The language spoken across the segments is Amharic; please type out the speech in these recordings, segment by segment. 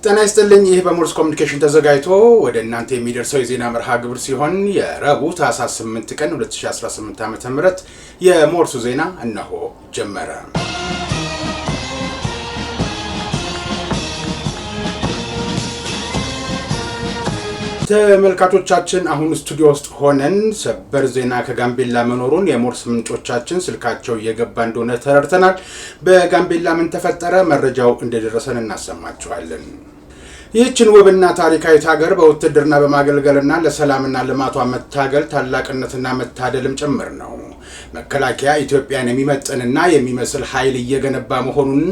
ጤና ይስጥልኝ። ይህ በሞርስ ኮሚኒኬሽን ተዘጋጅቶ ወደ እናንተ የሚደርሰው የዜና መርሃ ግብር ሲሆን የረቡዕ ታህሳስ 8 ቀን 2018 ዓ.ም የሞርስ ዜና እነሆ ጀመረ። ተመልካቾቻችን አሁን ስቱዲዮ ውስጥ ሆነን ሰበር ዜና ከጋምቤላ መኖሩን የሞርስ ምንጮቻችን ስልካቸው እየገባ እንደሆነ ተረድተናል። በጋምቤላ ምን ተፈጠረ? መረጃው እንደደረሰን እናሰማችኋለን። ይህችን ውብና ታሪካዊት ሀገር በውትድርና በማገልገልና ለሰላምና ልማቷ መታገል ታላቅነትና መታደልም ጭምር ነው። መከላከያ ኢትዮጵያን የሚመጥንና የሚመስል ኃይል እየገነባ መሆኑን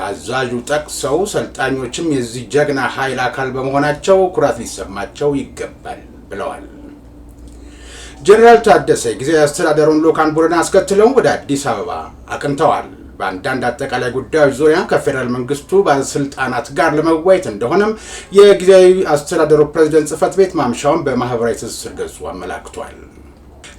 አዛዡ ጠቅሰው ሰልጣኞችም የዚህ ጀግና ኃይል አካል በመሆናቸው ኩራት ሊሰማቸው ይገባል ብለዋል። ጀነራል ታደሰ ጊዜያዊ አስተዳደሩን ልዑካን ቡድን አስከትለው ወደ አዲስ አበባ አቅንተዋል። በአንዳንድ አጠቃላይ ጉዳዮች ዙሪያ ከፌደራል መንግስቱ ባለስልጣናት ጋር ለመወያየት እንደሆነም የጊዜያዊ አስተዳደሩ ፕሬዝዳንት ጽህፈት ቤት ማምሻውን በማህበራዊ ትስስር ገጹ አመላክቷል።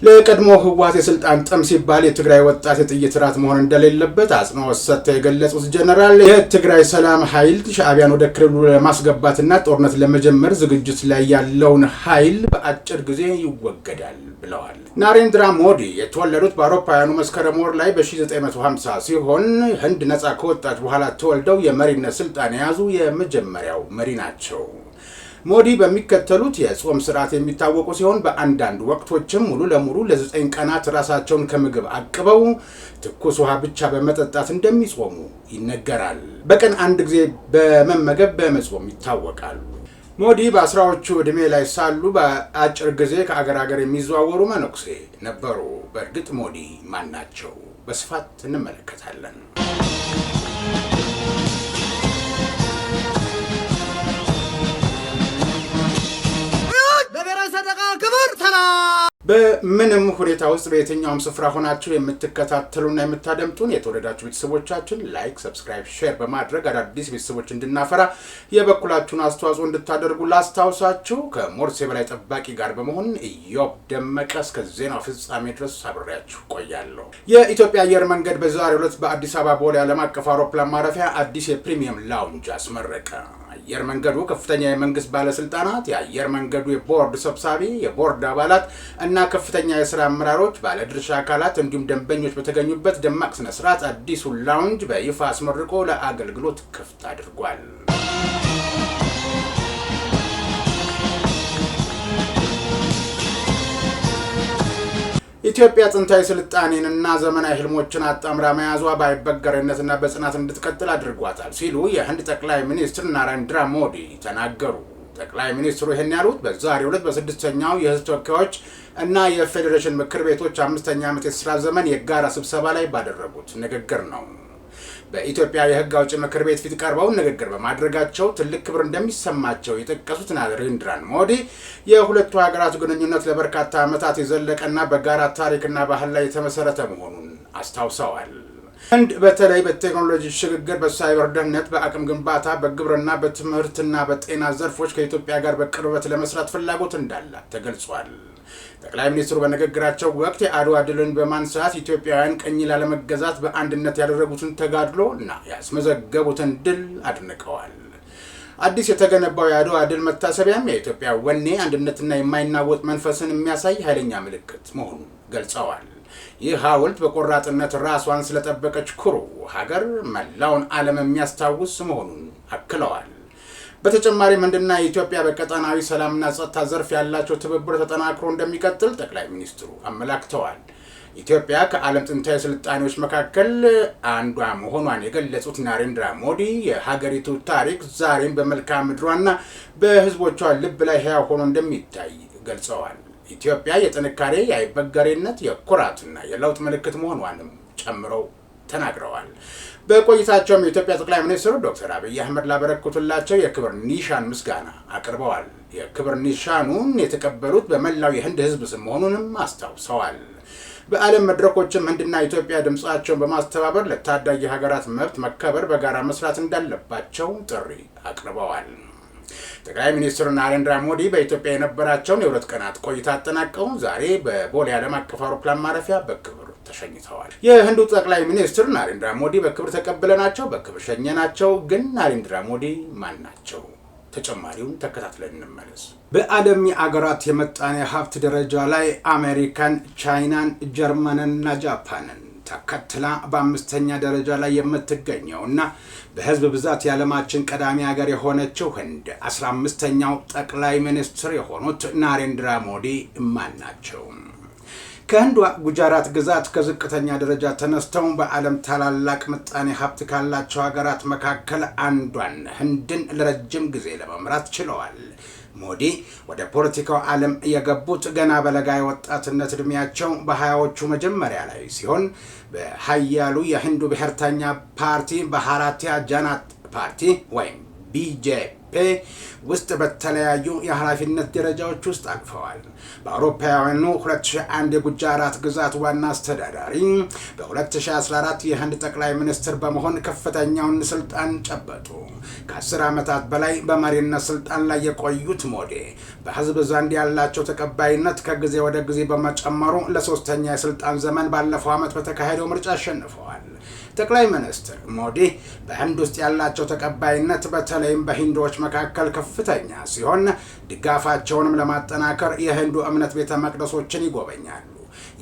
ለቀድሞ ህወሓት የስልጣን ጥም ሲባል የትግራይ ወጣት የጥይት ራት መሆን እንደሌለበት አጽንኦት ሰጥተው የገለጹት ጀነራል የትግራይ ሰላም ኃይል ሻዕቢያን ወደ ክልሉ ለማስገባትና ጦርነት ለመጀመር ዝግጅት ላይ ያለውን ኃይል በአጭር ጊዜ ይወገዳል ብለዋል። ናሬንድራ ሞዲ የተወለዱት በአውሮፓውያኑ መስከረም ወር ላይ በ1950 ሲሆን ህንድ ነጻ ከወጣች በኋላ ተወልደው የመሪነት ስልጣን የያዙ የመጀመሪያው መሪ ናቸው። ሞዲ በሚከተሉት የጾም ስርዓት የሚታወቁ ሲሆን በአንዳንድ ወቅቶችም ሙሉ ለሙሉ ለ9 ቀናት ራሳቸውን ከምግብ አቅበው ትኩስ ውሃ ብቻ በመጠጣት እንደሚጾሙ ይነገራል። በቀን አንድ ጊዜ በመመገብ በመጾም ይታወቃሉ። ሞዲ በአስራዎቹ ዕድሜ ላይ ሳሉ በአጭር ጊዜ ከአገር አገር የሚዘዋወሩ መነኩሴ ነበሩ። በእርግጥ ሞዲ ማን ናቸው? በስፋት እንመለከታለን። በምንም ሁኔታ ውስጥ በየትኛውም ስፍራ ሆናችሁ የምትከታተሉና የምታደምጡን የተወደዳችሁ ቤተሰቦቻችን ላይክ፣ ሰብስክራይብ፣ ሼር በማድረግ አዳዲስ ቤተሰቦች እንድናፈራ የበኩላችሁን አስተዋጽኦ እንድታደርጉ ላስታውሳችሁ። ከሞርስ የበላይ ጠባቂ ጋር በመሆን ኢዮብ ደመቀ እስከ ዜናው ፍጻሜ ድረስ አብሬያችሁ ቆያለሁ። የኢትዮጵያ አየር መንገድ በዛሬው ዕለት በአዲስ አበባ ቦሌ ዓለም አቀፍ አውሮፕላን ማረፊያ አዲስ የፕሪሚየም ላውንጅ አስመረቀ። አየር መንገዱ ከፍተኛ የመንግስት ባለስልጣናት፣ የአየር መንገዱ የቦርድ ሰብሳቢ፣ የቦርድ አባላት እና ከፍተኛ የሥራ አመራሮች፣ ባለድርሻ አካላት እንዲሁም ደንበኞች በተገኙበት ደማቅ ስነ ስርዓት አዲሱን ላውንጅ በይፋ አስመርቆ ለአገልግሎት ክፍት አድርጓል። ኢትዮጵያ ጥንታዊ ስልጣኔንና ዘመናዊ ህልሞችን አጣምራ መያዟ ባይበገረነትና በጽናት እንድትቀጥል አድርጓታል ሲሉ የህንድ ጠቅላይ ሚኒስትር ናሬንድራ ሞዲ ተናገሩ። ጠቅላይ ሚኒስትሩ ይህን ያሉት በዛሬው ዕለት በስድስተኛው የህዝብ ተወካዮች እና የፌዴሬሽን ምክር ቤቶች 5ኛ ዓመት የሥራ ዘመን የጋራ ስብሰባ ላይ ባደረጉት ንግግር ነው። በኢትዮጵያ የህግ አውጪ ምክር ቤት ፊት ቀርበው ንግግር በማድረጋቸው ትልቅ ክብር እንደሚሰማቸው የጠቀሱት ናሬንድራ ሞዲ የሁለቱ ሀገራት ግንኙነት ለበርካታ ዓመታት የዘለቀና በጋራ ታሪክና ባህል ላይ የተመሰረተ መሆኑን አስታውሰዋል። ህንድ በተለይ በቴክኖሎጂ ሽግግር፣ በሳይበር ደህንነት፣ በአቅም ግንባታ፣ በግብርና፣ በትምህርትና በጤና ዘርፎች ከኢትዮጵያ ጋር በቅርበት ለመስራት ፍላጎት እንዳላት ተገልጿል። ጠቅላይ ሚኒስትሩ በንግግራቸው ወቅት የአድዋ ድልን በማንሳት ኢትዮጵያውያን ቀኝ ላለመገዛት በአንድነት ያደረጉትን ተጋድሎ እና ያስመዘገቡትን ድል አድንቀዋል። አዲስ የተገነባው የአድዋ ድል መታሰቢያም የኢትዮጵያ ወኔ፣ አንድነትና የማይናወጥ መንፈስን የሚያሳይ ኃይለኛ ምልክት መሆኑን ገልጸዋል። ይህ ሐውልት በቆራጥነት ራሷን ስለጠበቀች ኩሩ ሀገር መላውን ዓለም የሚያስታውስ መሆኑን አክለዋል። በተጨማሪም ህንድና ኢትዮጵያ በቀጠናዊ ሰላምና ጸጥታ ዘርፍ ያላቸው ትብብር ተጠናክሮ እንደሚቀጥል ጠቅላይ ሚኒስትሩ አመላክተዋል። ኢትዮጵያ ከዓለም ጥንታዊ ስልጣኔዎች መካከል አንዷ መሆኗን የገለጹት ናሬንድራ ሞዲ የሀገሪቱ ታሪክ ዛሬም በመልክዓ ምድሯና በህዝቦቿ ልብ ላይ ሕያው ሆኖ እንደሚታይ ገልጸዋል። ኢትዮጵያ የጥንካሬ፣ የአይበገሬነት፣ የኩራትና የለውጥ ምልክት መሆኗንም ጨምረው ተናግረዋል። በቆይታቸውም የኢትዮጵያ ጠቅላይ ሚኒስትር ዶክተር አብይ አህመድ ላበረከቱላቸው የክብር ኒሻን ምስጋና አቅርበዋል። የክብር ኒሻኑን የተቀበሉት በመላው የህንድ ህዝብ ስም መሆኑንም አስታውሰዋል። በዓለም መድረኮችም ህንድና ኢትዮጵያ ድምፃቸውን በማስተባበር ለታዳጊ ሀገራት መብት መከበር በጋራ መስራት እንዳለባቸው ጥሪ አቅርበዋል። ጠቅላይ ሚኒስትር ናሬንድራ ሞዲ በኢትዮጵያ የነበራቸውን የ2 ቀናት ቆይታ አጠናቀው ዛሬ በቦሌ ዓለም አቀፍ አውሮፕላን ማረፊያ በክብር ተሸኝተዋል። የህንዱ ጠቅላይ ሚኒስትር ናሬንድራ ሞዲ በክብር ተቀበለናቸው፣ በክብር ሸኘናቸው። ግን ናሬንድራ ሞዲ ማን ናቸው? ተጨማሪውን ተከታትለን እንመለስ። በዓለም የአገራት የመጣኔ ሀብት ደረጃ ላይ አሜሪካን፣ ቻይናን፣ ጀርመንና ጃፓንን ተከትላ በአምስተኛ ደረጃ ላይ የምትገኘውና በህዝብ ብዛት የዓለማችን ቀዳሚ ሀገር የሆነችው ህንድ 15ኛው ጠቅላይ ሚኒስትር የሆኑት ናሬንድራ ሞዲ ማን ናቸው? ከህንዷ ጉጃራት ግዛት ከዝቅተኛ ደረጃ ተነስተው በዓለም ታላላቅ ምጣኔ ሀብት ካላቸው ሀገራት መካከል አንዷን ህንድን ለረጅም ጊዜ ለመምራት ችለዋል። ሞዲ ወደ ፖለቲካው ዓለም የገቡት ገና በለጋ የወጣትነት እድሜያቸው በ20ዎቹ መጀመሪያ ላይ ሲሆን በሀያሉ የህንዱ ብሔርተኛ ፓርቲ በሃራቲያ ጃናታ ፓርቲ ወይም ቢጄፒ ውስጥ በተለያዩ የኃላፊነት ደረጃዎች ውስጥ አልፈዋል። በአውሮፓውያኑ 2001 የጉጃራት ግዛት ዋና አስተዳዳሪ፣ በ2014 የህንድ ጠቅላይ ሚኒስትር በመሆን ከፍተኛውን ስልጣን ጨበጡ። ከ10 ዓመታት በላይ በመሪነት ስልጣን ላይ የቆዩት ሞዲ በህዝብ ዘንድ ያላቸው ተቀባይነት ከጊዜ ወደ ጊዜ በመጨመሩ ለሶስተኛ የስልጣን ዘመን ባለፈው ዓመት በተካሄደው ምርጫ አሸንፈዋል። ጠቅላይ ሚኒስትር ሞዲ በህንድ ውስጥ ያላቸው ተቀባይነት በተለይም በሂንዶች መካከል ከፍተኛ ሲሆን ድጋፋቸውንም ለማጠናከር የህንዱ እምነት ቤተ መቅደሶችን ይጎበኛሉ።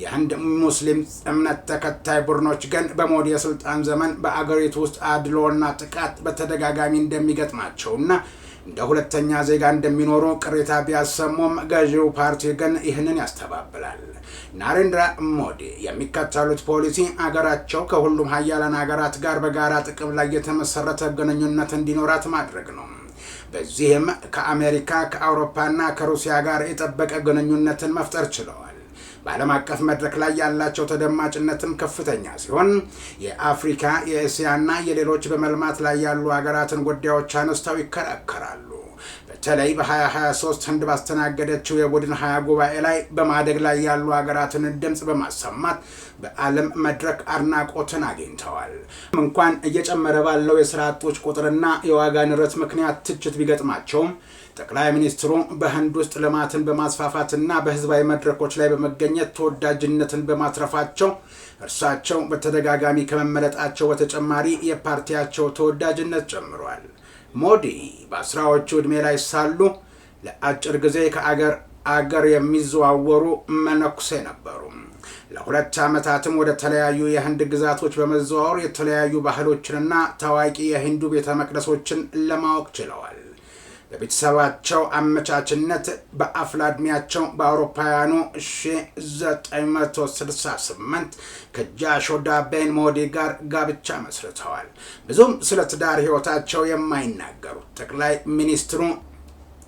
የህንድ ሙስሊም እምነት ተከታይ ቡድኖች ግን በሞዲ የስልጣን ዘመን በአገሪቱ ውስጥ አድሎና ጥቃት በተደጋጋሚ እንደሚገጥማቸውና እንደ ሁለተኛ ዜጋ እንደሚኖሩ ቅሬታ ቢያሰሙም ገዢው ፓርቲ ግን ይህንን ያስተባብላል። ናሬንድራ ሞዲ የሚከተሉት ፖሊሲ አገራቸው ከሁሉም ሀያላን ሀገራት ጋር በጋራ ጥቅም ላይ የተመሰረተ ግንኙነት እንዲኖራት ማድረግ ነው። በዚህም ከአሜሪካ፣ ከአውሮፓና ከሩሲያ ጋር የጠበቀ ግንኙነትን መፍጠር ችለዋል። በዓለም አቀፍ መድረክ ላይ ያላቸው ተደማጭነትም ከፍተኛ ሲሆን የአፍሪካ፣ የእስያና የሌሎች በመልማት ላይ ያሉ ሀገራትን ጉዳዮች አነስተው ይከራከራሉ። በተለይ በ2023 ህንድ ባስተናገደችው የቡድን 20 ጉባኤ ላይ በማደግ ላይ ያሉ ሀገራትን ድምጽ በማሰማት በዓለም መድረክ አድናቆትን አግኝተዋል። እንኳን እየጨመረ ባለው የስራ አጦች ቁጥርና የዋጋ ንረት ምክንያት ትችት ቢገጥማቸውም ጠቅላይ ሚኒስትሩ በህንድ ውስጥ ልማትን በማስፋፋትና በህዝባዊ መድረኮች ላይ በመገኘት ተወዳጅነትን በማትረፋቸው እርሳቸው በተደጋጋሚ ከመመረጣቸው በተጨማሪ የፓርቲያቸው ተወዳጅነት ጨምሯል። ሞዲ በአስራዎቹ ዕድሜ ላይ ሳሉ ለአጭር ጊዜ ከአገር የሚዘዋወሩ መነኩሴ ነበሩ። ለ2 ዓመታትም ወደ ተለያዩ የህንድ ግዛቶች በመዘዋወር የተለያዩ ባህሎችንና ታዋቂ የሂንዱ ቤተ መቅደሶችን ለማወቅ ችለዋል። በቤተሰባቸው አመቻችነት በአፍላ ዕድሜያቸው በአውሮፓውያኑ 1968 ከጃሾዳቤን ሞዲ ጋር ጋብቻ መስርተዋል። ብዙም ስለ ትዳር ህይወታቸው የማይናገሩት ጠቅላይ ሚኒስትሩ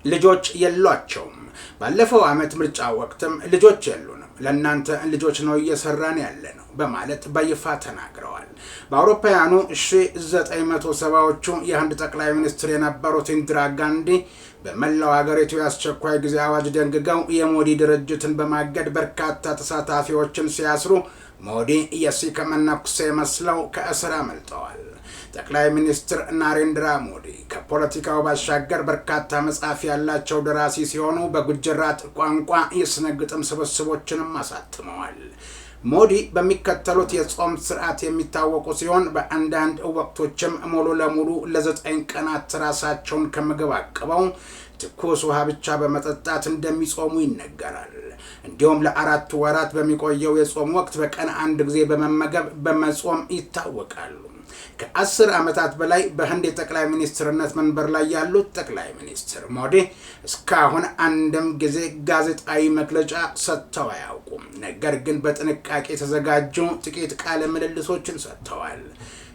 ልጆች የሏቸውም። ባለፈው ዓመት ምርጫ ወቅትም ልጆች የሉንም፣ ለእናንተ ልጆች ነው እየሰራን ያለነው በማለት በይፋ ተናግረዋል። በአውሮፓውያኑ 1970ዎቹ የህንድ ጠቅላይ ሚኒስትር የነበሩት ኢንዲራ ጋንዲ በመላው ሀገሪቱ የአስቸኳይ ጊዜ አዋጅ ደንግገው የሞዲ ድርጅትን በማገድ በርካታ ተሳታፊዎችን ሲያስሩ ሞዲ የሲክ መነኩሴ መስለው ከእስር አመልጠዋል። ጠቅላይ ሚኒስትር ናሬንድራ ሞዲ ከፖለቲካው ባሻገር በርካታ መጽሐፍ ያላቸው ደራሲ ሲሆኑ በጉጅራት ቋንቋ የስነ ግጥም ስብስቦችንም አሳትመዋል። ሞዲ በሚከተሉት የጾም ስርዓት የሚታወቁ ሲሆን በአንዳንድ ወቅቶችም ሙሉ ለሙሉ ለ9 ቀናት ራሳቸውን ከምግብ አቅበው ትኩስ ውሃ ብቻ በመጠጣት እንደሚጾሙ ይነገራል። እንዲሁም ለ4 ወራት በሚቆየው የጾም ወቅት በቀን 1 ጊዜ በመጾም ይታወቃሉ። ከ10 ዓመታት በላይ በህንድ የጠቅላይ ሚኒስትርነት መንበር ላይ ያሉት ጠቅላይ ሚኒስትር ሞዲ እስካሁን አንድም ጊዜ ጋዜጣዊ መግለጫ ሰጥተው አያውቁም። ነገር ግን በጥንቃቄ የተዘጋጁ ጥቂት ቃለ ምልልሶችን ሰጥተዋል።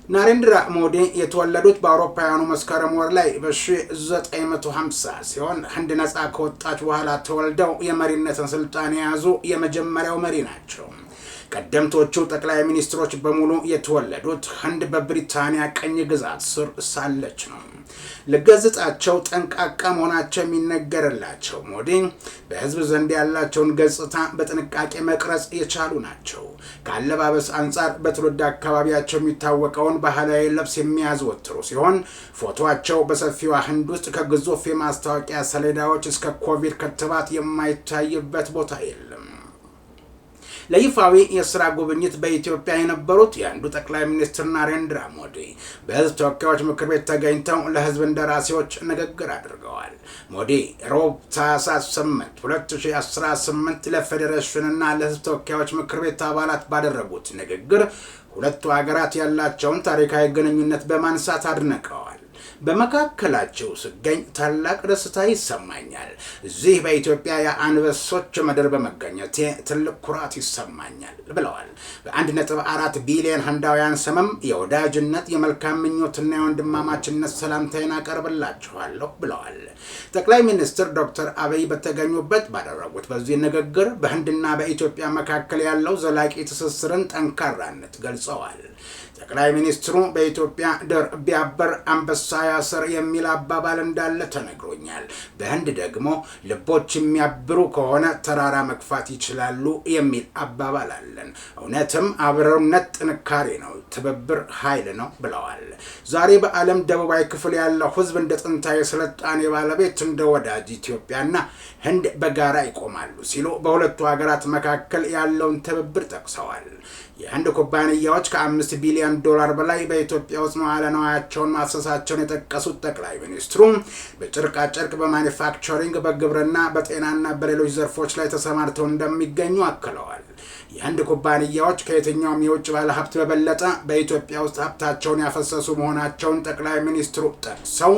ናሬንድራ ሞዲ የተወለዱት በአውሮፓውያኑ መስከረም ወር ላይ በ1950 ሲሆን ህንድ ነጻ ከወጣች በኋላ ተወልደው የመሪነትን ስልጣን የያዙ የመጀመሪያው መሪ ናቸው። ቀደምቶቹ ጠቅላይ ሚኒስትሮች በሙሉ የተወለዱት ህንድ በብሪታንያ ቀኝ ግዛት ስር ሳለች ነው። ለገጽታቸው ጠንቃቃ መሆናቸው የሚነገርላቸው ሞዲ በህዝብ ዘንድ ያላቸውን ገጽታ በጥንቃቄ መቅረጽ የቻሉ ናቸው። ከአለባበስ አንጻር በትውልድ አካባቢያቸው የሚታወቀውን ባህላዊ ልብስ የሚያዘወትሩ ሲሆን ፎቶአቸው በሰፊዋ ህንድ ውስጥ ከግዙፍ የማስታወቂያ ሰሌዳዎች እስከ ኮቪድ ክትባት የማይታይበት ቦታ የለም። ለይፋዊ የስራ ጉብኝት በኢትዮጵያ የነበሩት የህንዱ ጠቅላይ ሚኒስትር ናሬንድራ ሞዲ በህዝብ ተወካዮች ምክር ቤት ተገኝተው ለህዝብ እንደራሴዎች ንግግር አድርገዋል። ሞዲ ሮብ ታህሳስ 8 2018 ለፌዴሬሽንና ለህዝብ ተወካዮች ምክር ቤት አባላት ባደረጉት ንግግር ሁለቱ ሀገራት ያላቸውን ታሪካዊ ግንኙነት በማንሳት አድንቀዋል። በመካከላቸው ስገኝ ታላቅ ደስታ ይሰማኛል። እዚህ በኢትዮጵያ የአንበሶች ምድር በመገኘቴ ትልቅ ኩራት ይሰማኛል ብለዋል። በ1.4 ቢሊዮን ህንዳውያን ስምም የወዳጅነት የመልካም ምኞትና የወንድማማችነት ሰላምታዬን አቀርብላችኋለሁ ብለዋል። ጠቅላይ ሚኒስትር ዶክተር አብይ በተገኙበት ባደረጉት በዚህ ንግግር በህንድና በኢትዮጵያ መካከል ያለው ዘላቂ ትስስርን ጠንካራነት ገልጸዋል። ጠቅላይ ሚኒስትሩ በኢትዮጵያ ድር ቢያብር አንበሳ ያስር የሚል አባባል እንዳለ ተነግሮኛል። በህንድ ደግሞ ልቦች የሚያብሩ ከሆነ ተራራ መግፋት ይችላሉ የሚል አባባል አለን። እውነትም አብሮነት ጥንካሬ ነው፣ ትብብር ኃይል ነው ብለዋል። ዛሬ በዓለም ደቡባዊ ክፍል ያለው ህዝብ እንደ ጥንታዊ ስልጣኔ ባለቤት እንደ ወዳጅ ኢትዮጵያና ህንድ በጋራ ይቆማሉ ሲሉ በሁለቱ ሀገራት መካከል ያለውን ትብብር ጠቅሰዋል። የህንድ ኩባንያዎች ከ5 ቢሊዮን ዶላር በላይ በኢትዮጵያ ውስጥ መዋዕለ ንዋያቸውን ማፍሰሳቸውን የጠቀሱት ጠቅላይ ሚኒስትሩ በጨርቃጨርቅ፣ በማኒፋክቸሪንግ፣ በግብርና፣ በጤናና በሌሎች ዘርፎች ላይ ተሰማርተው እንደሚገኙ አክለዋል። የህንድ ኩባንያዎች ከየትኛውም የውጭ ባለሀብት በበለጠ በኢትዮጵያ ውስጥ ሀብታቸውን ያፈሰሱ መሆናቸውን ጠቅላይ ሚኒስትሩ ጠቅሰው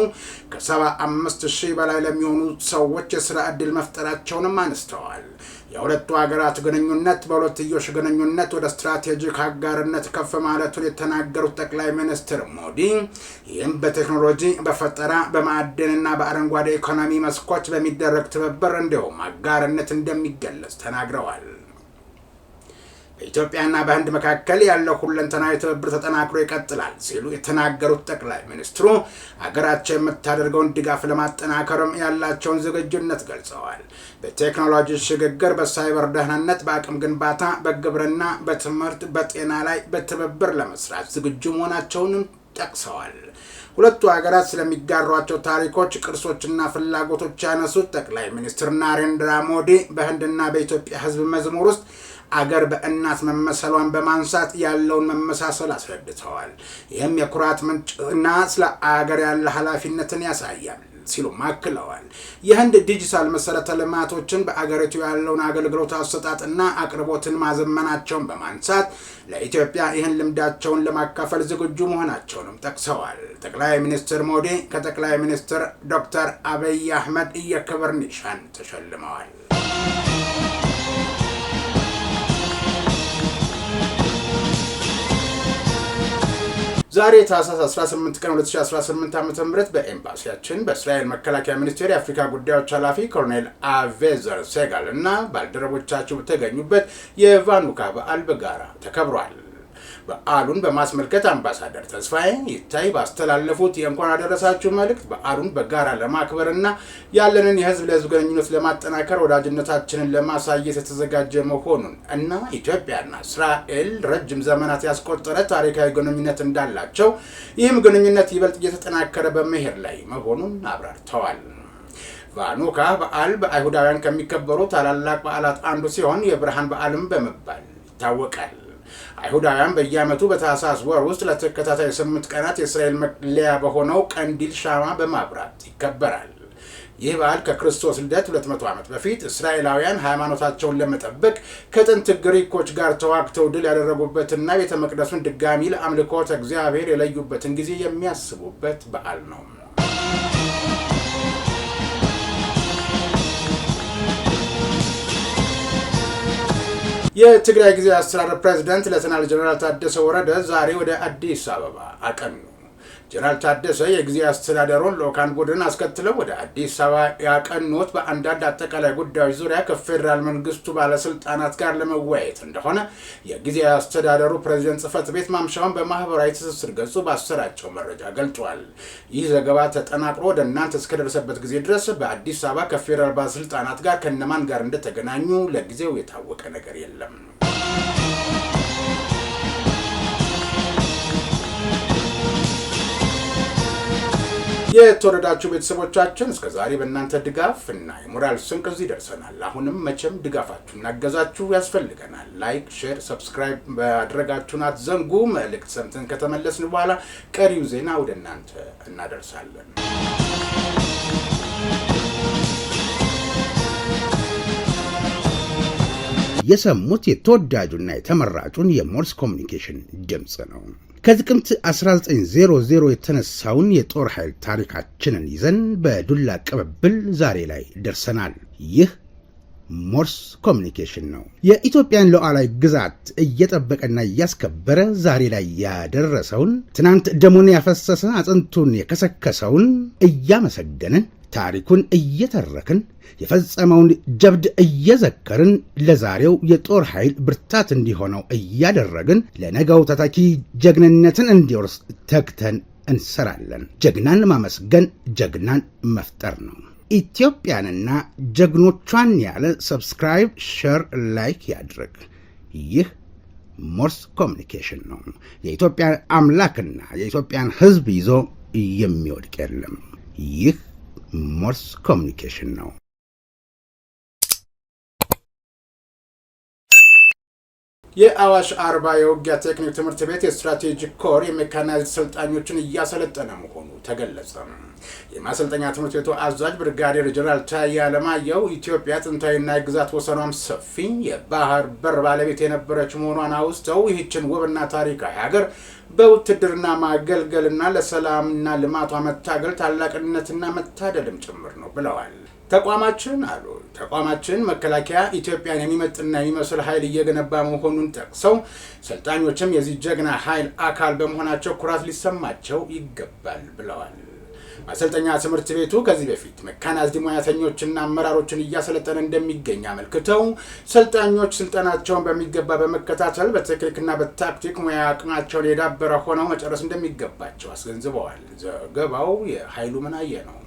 ከ75,000 በላይ ለሚሆኑ ሰዎች የስራ ዕድል መፍጠራቸውንም አንስተዋል። የሁለቱ ሀገራት ግንኙነት በሁለትዮሽ ግንኙነት ወደ ስትራቴጂክ አጋርነት ከፍ ማለቱን የተናገሩት ጠቅላይ ሚኒስትር ሞዲ ይህም በቴክኖሎጂ፣ በፈጠራ፣ በማዕድንና በአረንጓዴ ኢኮኖሚ መስኮች በሚደረግ ትብብር እንዲሁም አጋርነት እንደሚገለጽ ተናግረዋል። በኢትዮጵያና በህንድ መካከል ያለው ሁለንተናዊ ትብብር ተጠናክሮ ይቀጥላል ሲሉ የተናገሩት ጠቅላይ ሚኒስትሩ ሀገራቸው የምታደርገውን ድጋፍ ለማጠናከርም ያላቸውን ዝግጁነት ገልጸዋል። በቴክኖሎጂ ሽግግር፣ በሳይበር ደህንነት፣ በአቅም ግንባታ፣ በግብርና፣ በትምህርት፣ በጤና ላይ በትብብር ለመስራት ዝግጁ መሆናቸውንም ጠቅሰዋል። ሁለቱ ሀገራት ስለሚጋሯቸው ታሪኮች፣ ቅርሶችና ፍላጎቶች ያነሱት ጠቅላይ ሚኒስትር ናሬንድራ ሞዲ በህንድና በኢትዮጵያ ህዝብ መዝሙር ውስጥ አገር በእናት መመሰሏን በማንሳት ያለውን መመሳሰል አስረድተዋል። ይህም የኩራት ምንጭና ስለ አገር ያለ ኃላፊነትን ያሳያል ሲሉ አክለዋል። የህንድ ዲጂታል መሰረተ ልማቶችን በአገሪቱ ያለውን አገልግሎት አሰጣጥና አቅርቦትን ማዘመናቸውን በማንሳት ለኢትዮጵያ ይህን ልምዳቸውን ለማካፈል ዝግጁ መሆናቸውንም ጠቅሰዋል። ጠቅላይ ሚኒስትር ሞዲ ከጠቅላይ ሚኒስትር ዶክተር አብይ አህመድ የክብር ኒሻን ተሸልመዋል። ዛሬ ታህሳስ 18 ቀን 2018 ዓ.ም በኤምባሲያችን በእስራኤል መከላከያ ሚኒስቴር የአፍሪካ ጉዳዮች ኃላፊ ኮሎኔል አቬዘር ሴጋል እና ባልደረቦቻቸው በተገኙበት የቫኑካ በዓል በጋራ ተከብሯል። በዓሉን በማስመልከት አምባሳደር ተስፋዬ ይታይ ባስተላለፉት የእንኳን አደረሳችሁ መልእክት በዓሉን በጋራ ለማክበርና ያለንን የህዝብ ለህዝብ ግንኙነት ለማጠናከር ወዳጅነታችንን ለማሳየት የተዘጋጀ መሆኑን እና ኢትዮጵያና እስራኤል ረጅም ዘመናት ያስቆጠረ ታሪካዊ ግንኙነት እንዳላቸው ይህም ግንኙነት ይበልጥ እየተጠናከረ በመሄድ ላይ መሆኑን አብራርተዋል። ቫኑካ በዓል በአይሁዳውያን ከሚከበሩ ታላላቅ በዓላት አንዱ ሲሆን የብርሃን በዓልም በመባል ይታወቃል። አይሁዳውያን በየዓመቱ በታህሳስ ወር ውስጥ ለተከታታይ 8 ቀናት የእስራኤል መለያ በሆነው ቀንዲል ሻማ በማብራት ይከበራል። ይህ በዓል ከክርስቶስ ልደት 200 ዓመት በፊት እስራኤላውያን ሃይማኖታቸውን ለመጠበቅ ከጥንት ግሪኮች ጋር ተዋግተው ድል ያደረጉበትና ቤተ መቅደሱን ድጋሚ ለአምልኮተ እግዚአብሔር የለዩበትን ጊዜ የሚያስቡበት በዓል ነው። የትግራይ ጊዜያዊ አስተዳደር ፕሬዝዳንት ሌተናል ጀነራል ታደሰ ወረደ ዛሬ ወደ አዲስ አበባ አቀኑ። ጀነራል ታደሰ የጊዜያዊ አስተዳደሩን ልዑካን ቡድን አስከትለው ወደ አዲስ አበባ ያቀኑት በአንዳንድ አጠቃላይ ጉዳዮች ዙሪያ ከፌዴራል መንግስቱ ባለስልጣናት ጋር ለመወያየት እንደሆነ የጊዜያዊ አስተዳደሩ ፕሬዝዳንት ጽህፈት ቤት ማምሻውን በማህበራዊ ትስስር ገጹ ባሰራጨው መረጃ ገልጿል። ይህ ዘገባ ተጠናቅሮ ወደ እናንተ እስከደረሰበት ጊዜ ድረስ በአዲስ አበባ ከፌዴራል ባለስልጣናት ጋር ከነማን ጋር እንደተገናኙ ለጊዜው የታወቀ ነገር የለም። የተወደዳችሁ ቤተሰቦቻችን እስከዛሬ በእናንተ ድጋፍ እና የሞራል ስንቅ እዚህ ደርሰናል። አሁንም መቼም ድጋፋችሁና እገዛችሁ ያስፈልገናል። ላይክ፣ ሼር፣ ሰብስክራይብ ማድረጋችሁን አትዘንጉ። መልእክት ሰምተን ከተመለስን በኋላ ቀሪው ዜና ወደ እናንተ እናደርሳለን። የሰሙት የተወዳጁና የተመራጩን የሞርስ ኮሚኒኬሽን ድምጽ ነው። ከጥቅምት 1900 የተነሳውን የጦር ኃይል ታሪካችንን ይዘን በዱላ ቅብብል ዛሬ ላይ ደርሰናል። ይህ ሞርስ ኮሚኒኬሽን ነው። የኢትዮጵያን ሉዓላዊ ግዛት እየጠበቀና እያስከበረ ዛሬ ላይ ያደረሰውን፣ ትናንት ደሙን ያፈሰሰ አጥንቱን የከሰከሰውን እያመሰገንን፣ ታሪኩን እየተረክን፣ የፈጸመውን ጀብድ እየዘከርን፣ ለዛሬው የጦር ኃይል ብርታት እንዲሆነው እያደረግን፣ ለነገው ተተኪ ጀግንነትን እንዲወርስ ተግተን እንሰራለን። ጀግናን ማመስገን ጀግናን መፍጠር ነው። ኢትዮጵያንና ጀግኖቿን ያለ ሰብስክራይብ፣ ሼር፣ ላይክ ያድርግ። ይህ ሞርስ ኮሚኒኬሽን ነው። የኢትዮጵያን አምላክና የኢትዮጵያን ሕዝብ ይዞ የሚወድቅ የለም። ይህ ሞርስ ኮሚኒኬሽን ነው። የአዋሽ አርባ የውጊያ ቴክኒክ ትምህርት ቤት የስትራቴጂክ ኮር የሜካናይዝድ ሰልጣኞችን እያሰለጠነ መሆኑ ተገለጸ። የማሰልጠኛ ትምህርት ቤቱ አዛዥ ብርጋዴር ጀነራል ታዬ አለማየሁ ኢትዮጵያ ጥንታዊና የግዛት ወሰኗም ሰፊ የባህር በር ባለቤት የነበረች መሆኗን አውስተው ይህችን ውብና ታሪካዊ ሀገር በውትድርና ማገልገልና ለሰላምና ልማቷ መታገል ታላቅነትና መታደልም ጭምር ነው ብለዋል። ተቋማችን መከላከያ ኢትዮጵያን የሚመጥና የሚመስል ኃይል እየገነባ መሆኑን ጠቅሰው ሰልጣኞችም የዚህ ጀግና ኃይል አካል በመሆናቸው ኩራት ሊሰማቸው ይገባል ብለዋል። ማሰልጠኛ ትምህርት ቤቱ ከዚህ በፊት ሜካናይዝድ ሙያተኞችና አመራሮችን እያሰለጠነ እንደሚገኝ አመልክተው ሰልጣኞች ስልጠናቸውን በሚገባ በመከታተል በቴክኒክና በታክቲክ ሙያ አቅማቸውን የዳበረ ሆነው መጨረስ እንደሚገባቸው አስገንዝበዋል። ዘገባው የኃይሉ ምናየ ነው።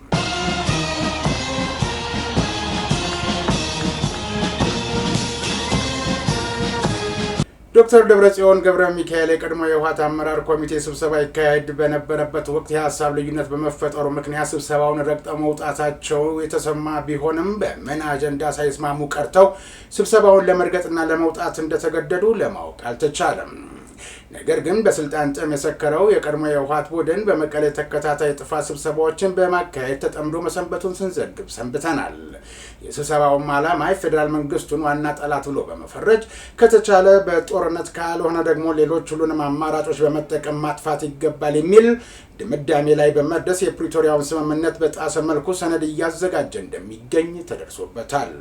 ዶክተር ደብረጽዮን ገብረ ሚካኤል የቀድሞ የህወሓት አመራር ኮሚቴ ስብሰባ ይካሄድ በነበረበት ወቅት የሀሳብ ልዩነት በመፈጠሩ ምክንያት ስብሰባውን ረግጠው መውጣታቸው የተሰማ ቢሆንም በምን አጀንዳ ሳይስማሙ ቀርተው ስብሰባውን ለመርገጥና ለመውጣት እንደተገደዱ ለማወቅ አልተቻለም። ነገር ግን በስልጣን ጥም የሰከረው የቀድሞ የህወሓት ቡድን በመቀሌ ተከታታይ ጥፋት ስብሰባዎችን በማካሄድ ተጠምዶ መሰንበቱን ስንዘግብ ሰንብተናል። የስብሰባውም ዓላማ የፌዴራል መንግስቱን ዋና ጠላት ብሎ በመፈረጅ ከተቻለ በጦርነት ካልሆነ ደግሞ ሌሎች ሁሉንም አማራጮች በመጠቀም ማጥፋት ይገባል የሚል ድምዳሜ ላይ በመድረስ የፕሪቶሪያውን ስምምነት በጣሰ መልኩ ሰነድ እያዘጋጀ እንደሚገኝ ተደርሶበታል።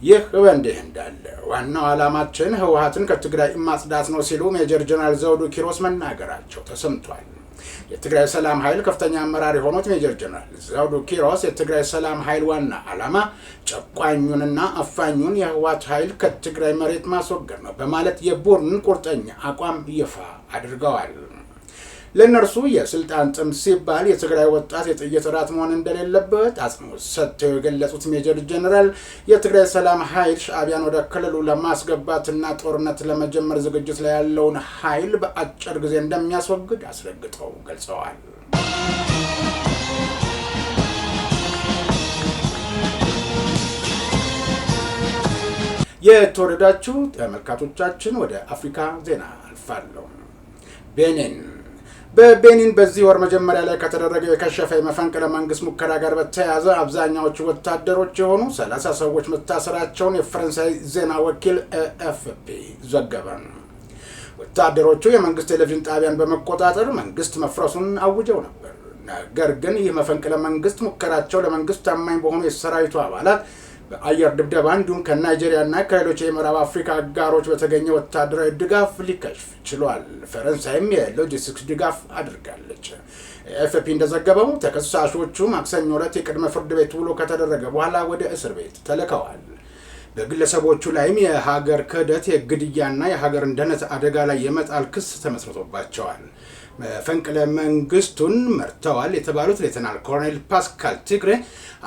ይህ በእንዲህ እንዳለ ዋናው ዓላማችን ህወሓትን ከትግራይ ማጽዳት ነው ሲሉ ሜጀር ጀነራል ዘውዱ ኪሮስ መናገራቸው ተሰምቷል። የትግራይ ሰላም ኃይል ከፍተኛ አመራር የሆኑት ሜጀር ጀነራል ዘውዱ ኪሮስ የትግራይ ሰላም ኃይል ዋና ዓላማ ጨቋኙንና አፋኙን የህወሓት ኃይል ከትግራይ መሬት ማስወገድ ነው በማለት የቡድኑን ቁርጠኛ አቋም ይፋ አድርገዋል። ለነርሱ የስልጣን ጥም ሲባል የትግራይ ወጣት የጥይት ራት መሆን እንደሌለበት አጽንኦት ሰጥተው የገለጹት ሜጀር ጀነራል የትግራይ ሰላም ኃይል ሻዕቢያን ወደ ክልሉ ለማስገባትና ጦርነት ለመጀመር ዝግጅት ላይ ያለውን ኃይል በአጭር ጊዜ እንደሚያስወግድ አስረግጠው ገልጸዋል። የተወደዳችሁ ተመልካቾቻችን ወደ አፍሪካ ዜና አልፋለሁ። በቤኒን በዚህ ወር መጀመሪያ ላይ ከተደረገው የከሸፈ የመፈንቅለ መንግስት ሙከራ ጋር በተያያዘ አብዛኛዎቹ ወታደሮች የሆኑ 30 ሰዎች መታሰራቸውን የፈረንሳይ ዜና ወኪል ኤኤፍፒ ዘገበ። ወታደሮቹ የመንግስት ቴሌቪዥን ጣቢያን በመቆጣጠር መንግስት መፍረሱን አውጀው ነበር። ነገር ግን ይህ መፈንቅለ መንግስት ሙከራቸው ለመንግስት ታማኝ በሆኑ የሰራዊቱ አባላት በአየር ድብደባ እንዲሁም ከናይጄሪያና ከሌሎች የምዕራብ አፍሪካ አጋሮች በተገኘ ወታደራዊ ድጋፍ ሊከሽፍ ችሏል። ፈረንሳይም የሎጂስቲክስ ድጋፍ አድርጋለች። ኤኤፍፒ እንደዘገበው ተከሳሾቹ ማክሰኞ ዕለት የቅድመ ፍርድ ቤት ውሎ ከተደረገ በኋላ ወደ እስር ቤት ተልከዋል። በግለሰቦቹ ላይም የሀገር ክህደት፣ የግድያና የሀገር ደህንነት አደጋ ላይ የመጣል ክስ ተመስርቶባቸዋል። መፈንቅለ መንግስቱን መርተዋል የተባሉት ሌተናል ኮሎኔል ፓስካል ቲግሬ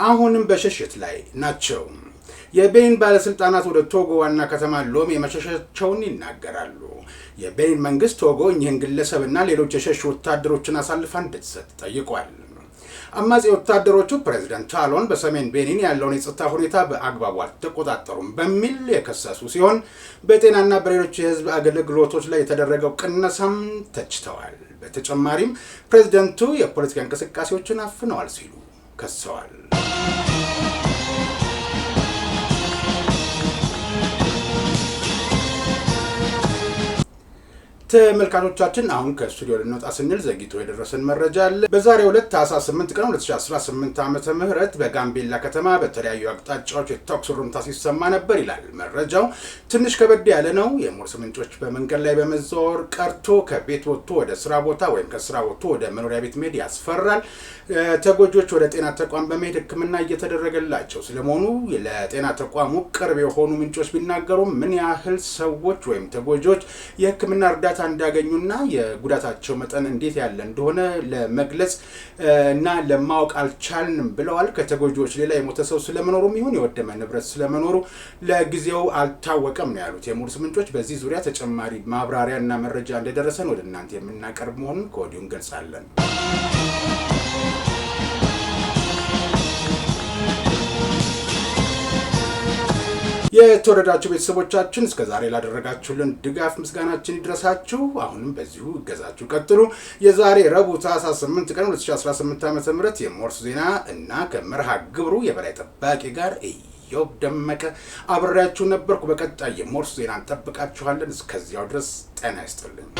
አሁንም በሽሽት ላይ ናቸው። የቤኒን ባለስልጣናት ወደ ቶጎ ዋና ከተማ ሎሜ መሸሻቸውን ይናገራሉ። የቤኒን መንግስት ቶጎ እኚህን ግለሰብና ሌሎች የሸሹ ወታደሮችን አሳልፋ እንድትሰጥ ጠይቋል። አማጺ ወታደሮቹ ፕሬዝዳንት ታሎን በሰሜን ቤኒን ያለውን የጸጥታ ሁኔታ በአግባቡ አልተቆጣጠሩም በሚል የከሰሱ ሲሆን በጤናና በሌሎች የህዝብ አገልግሎቶች ላይ የተደረገው ቅነሳም ተችተዋል። በተጨማሪም ፕሬዝዳንቱ የፖለቲካ እንቅስቃሴዎችን አፍነዋል ሲሉ ከሰዋል። ተመልካቾቻችን አሁን ከስቱዲዮ ልንወጣ ስንል ዘግይቶ የደረሰን መረጃ አለ። በዛሬው ዕለት ታህሳስ 8 ቀን 2018 ዓመተ ምህረት በጋምቤላ ከተማ በተለያዩ አቅጣጫዎች የተኩስ ሩምታ ሲሰማ ነበር ይላል መረጃው። ትንሽ ከበድ ያለ ነው። የሞርስ ምንጮች በመንገድ ላይ በመዘዋወር ቀርቶ ከቤት ወጥቶ ወደ ስራ ቦታ ወይም ከስራ ወጥቶ ወደ መኖሪያ ቤት መሄድ ያስፈራል። ተጎጆች ወደ ጤና ተቋም በመሄድ ሕክምና እየተደረገላቸው ስለመሆኑ ለጤና ተቋሙ ቅርብ የሆኑ ምንጮች ቢናገሩም ምን ያህል ሰዎች ወይም ተጎጆች የሕክምና እርዳታ እንዳገኙና የጉዳታቸው መጠን እንዴት ያለ እንደሆነ ለመግለጽ እና ለማወቅ አልቻልንም ብለዋል። ከተጎጆች ሌላ የሞተ ሰው ስለመኖሩም ይሁን የወደመ ንብረት ስለመኖሩ ለጊዜው አልታወቀም ነው ያሉት የሞርስ ምንጮች። በዚህ ዙሪያ ተጨማሪ ማብራሪያ እና መረጃ እንደደረሰን ወደ እናንተ የምናቀርብ መሆኑን ከወዲሁ እንገልጻለን። የተወደዳችሁ ቤተሰቦቻችን እስከዛሬ ላደረጋችሁልን ድጋፍ ምስጋናችን ይድረሳችሁ። አሁንም በዚሁ እገዛችሁ ቀጥሉ። የዛሬ ረቡዕ ታህሳስ 8 ቀን 2018 ዓ.ም የሞርስ ዜና እና ከመርሃ ግብሩ የበላይ ጠባቂ ጋር ኢዮብ ደመቀ አብሬያችሁ ነበርኩ። በቀጣይ የሞርስ ዜና እንጠብቃችኋለን። እስከዚያው ድረስ ጤና ይስጥልኝ።